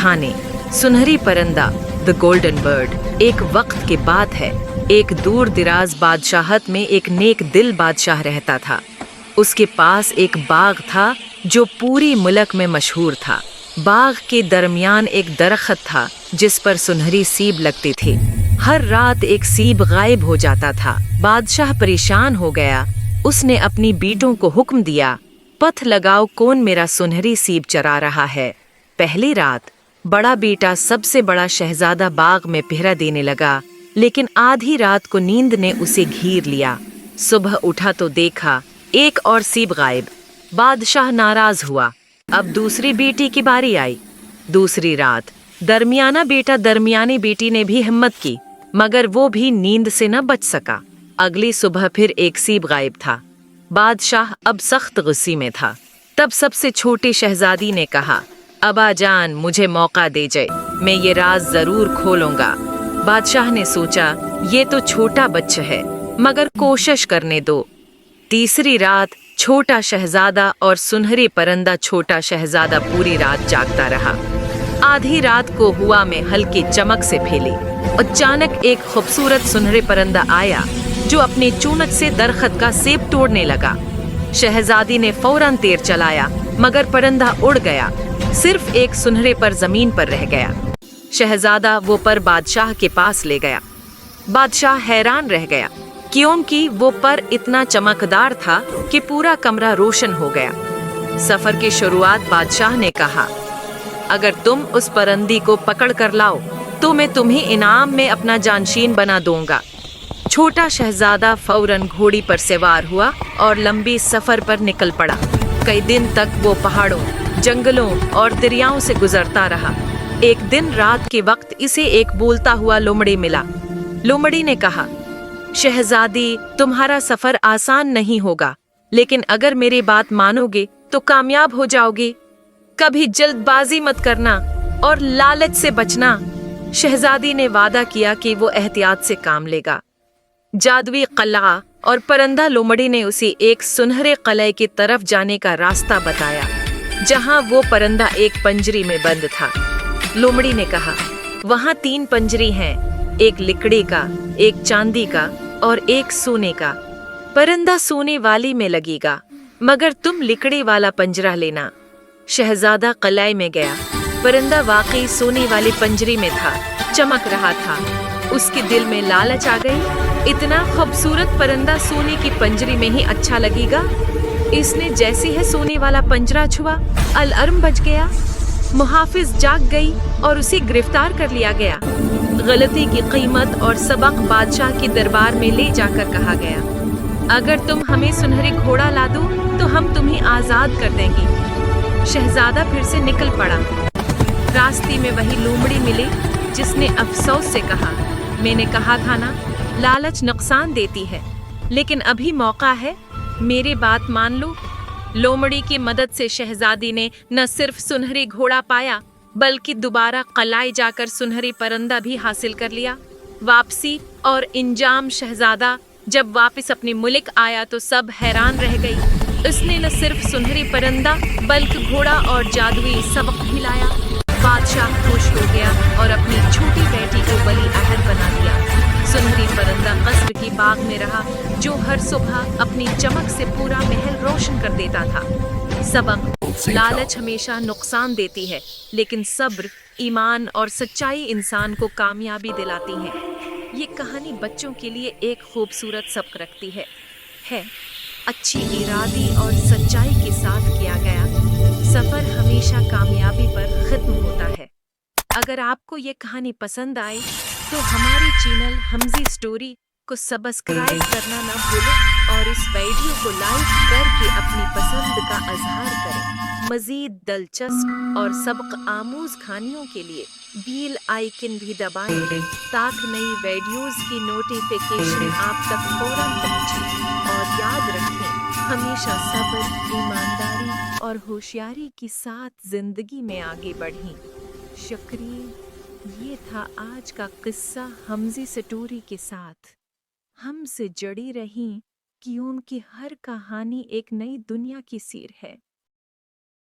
कहानी सुनहरी परिंदा द गोल्डन बर्ड। एक वक्त की बात है, एक दूर दिराज बादशाहत में एक नेक दिल बादशाह रहता था। उसके पास एक बाग था जो पूरी मुल्क में मशहूर था। बाग के दरमियान एक दरख्त था जिस पर सुनहरी सीब लगती थी। हर रात एक सीब गायब हो जाता था। बादशाह परेशान हो गया। उसने अपनी बेटों को हुक्म दिया, पथ लगाओ कौन मेरा सुनहरी सीब चरा रहा है। पहली रात बड़ा बेटा सबसे बड़ा शहजादा बाग में पहरा देने लगा, लेकिन आधी रात को नींद ने उसे घेर लिया। सुबह उठा तो देखा एक और सीब गायब। बादशाह नाराज हुआ। अब दूसरी बेटी की बारी आई। दूसरी रात दरमियाना बेटा दरमियानी बेटी ने भी हिम्मत की, मगर वो भी नींद से न बच सका। अगली सुबह फिर एक सीब गायब था। बादशाह अब सख्त गुस्से में था। तब सबसे छोटी शहजादी ने कहा, अबा जान मुझे मौका दे जाए, मैं ये राज जरूर खोलूंगा। बादशाह ने सोचा ये तो छोटा बच्चा है, मगर कोशिश करने दो। तीसरी रात छोटा शहजादा और सुनहरी परिंदा छोटा शहजादा पूरी रात जागता रहा। आधी रात को हुआ में हल्की चमक से फैली। अचानक एक खूबसूरत सुनहरे परिंदा आया जो अपनी चूनक से दरख्त का सेब तोड़ने लगा। शहजादी ने फौरन तीर चलाया, मगर परिंदा उड़ गया। सिर्फ एक सुनहरे पर जमीन पर रह गया। शहजादा वो पर बादशाह के पास ले गया। बादशाह हैरान रह गया, क्योंकि वो पर इतना चमकदार था कि पूरा कमरा रोशन हो गया। सफर की शुरुआत बादशाह ने कहा, अगर तुम उस परिंदी को पकड़ कर लाओ तो मैं तुम्हें इनाम में अपना जानशीन बना दूंगा। छोटा शहजादा फौरन घोड़ी पर सवार हुआ और लंबी सफर पर निकल पड़ा। कई दिन तक वो पहाड़ों, जंगलों और दरियाओं से गुजरता रहा। एक दिन रात के वक्त इसे एक बोलता हुआ लोमड़ी मिला। लोमड़ी ने कहा, शहजादी तुम्हारा सफर आसान नहीं होगा, लेकिन अगर मेरी बात मानोगे तो कामयाब हो जाओगे। कभी जल्दबाजी मत करना और लालच से बचना। शहजादी ने वादा किया कि वो एहतियात से काम लेगा। जादुई कला और परिंदा लोमड़ी ने उसे एक सुनहरे कलए की तरफ जाने का रास्ता बताया, जहां वो परिंदा एक पंजरी में बंद था। लोमड़ी ने कहा, वहां 3 पंजरी हैं, एक लकड़ी का, एक चांदी का और एक सोने का। परिंदा सोने वाली में लगेगा, मगर तुम लकड़ी वाला पंजरा लेना। शहजादा कलए में गया। परिंदा वाकई सोने वाली पंजरी में था, चमक रहा था। उसके दिल में लालच आ गई, इतना खूबसूरत परिंदा सोने की पंजरी में ही अच्छा लगेगा। इसने जैसे है सोने वाला पंजरा छुआ, अलार्म बज गया। मुहाफिज जाग गई और उसे गिरफ्तार कर लिया गया। गलती की कीमत और सबक बादशाह के दरबार में ले जाकर कहा गया, अगर तुम हमें सुनहरे घोड़ा ला दो तो हम तुम्हें आजाद कर देंगे। शहजादा फिर से निकल पड़ा। रास्ते में वही लोमड़ी मिली, जिसने अफसोस से कहा, मैंने कहा था ना, लालच नुकसान देती है, लेकिन अभी मौका है, मेरी बात मान लो। लोमड़ी की मदद से शहजादी ने न सिर्फ सुनहरी घोड़ा पाया, बल्कि दोबारा कलाई जाकर सुनहरी परिंदा भी हासिल कर लिया। वापसी और इंजाम शहजादा जब वापस अपने मुल्क आया तो सब हैरान रह गई। उसने न सिर्फ सुनहरी परिंदा बल्कि घोड़ा और जादुई सबक भी लाया। बादशाह खुश हो गया और अपनी छोटी बेटी को वली अहद बना दिया। सुनहरी परिंदा कस्ब की बाग में रहा, जो हर सुबह अपनी चमक से पूरा महल रोशन कर देता था। सबक, लालच हमेशा नुकसान देती है, लेकिन सब्र, ईमान और सच्चाई इंसान को कामयाबी दिलाती है। ये कहानी बच्चों के लिए एक खूबसूरत सबक रखती है अच्छी इरादे और सच्चाई के साथ किया गया सफर हमेशा कामयाबी पर खत्म होता है। अगर आपको ये कहानी पसंद आई तो हमारे चैनल हमजी स्टोरी को सब्सक्राइब करना न भूलें और इस वीडियो को लाइक करके अपनी पसंद का इजहार करें। मजीद दिलचस्प और सबक आमूज कहानियों के लिए बेल आइकन भी दबाएं, ताकि नई वीडियोस की नोटिफिकेशन आप तक फौरन पहुंचे। और याद रखें, हमेशा सब्र, ईमानदारी और होशियारी के साथ जिंदगी में आगे बढ़ें। शुक्रिया। ये था आज का किस्सा हमजी स्टोरी के साथ। हमसे जुड़ी रहें, क्योंकि हर कहानी एक नई दुनिया की सीर है।